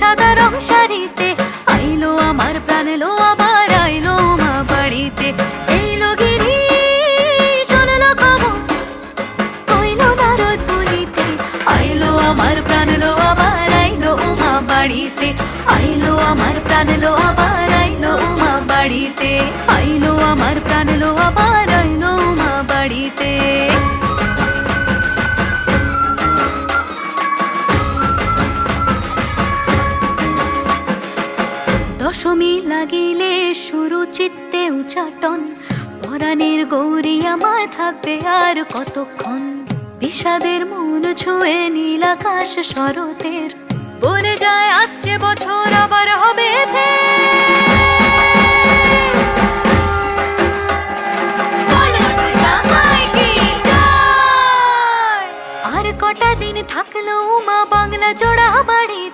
সাদা রং শাড়িতে। আইলো আমার প্রাণ লো আবার আইলো মা বাড়িতে। এইলো গিরি শুনলো খবর কইলো নারদ বলিতে। আইলো আমার প্রাণ লো আবার আইলো মা বাড়িতে। আইলো আমার প্রাণ লো আবার আইলো মা বাড়িতে। আইলো আমার প্রাণ লো আবার আইলো মা বাড়িতে। দশমী লাগিলে শুরু চিত্তে উচাটন। পরাণের গৌরী আমার থাকবে আর কতক্ষণ। বিষাদের মন ছুঁয়ে নীল আকাশ শরতের। বলে যায় আসছে বছর আবার হবে ফের। বলো দুর্গা মাই কি জয়। আর কটা দিন থাকলো মা বাংলা জোড়া বাড়িতে।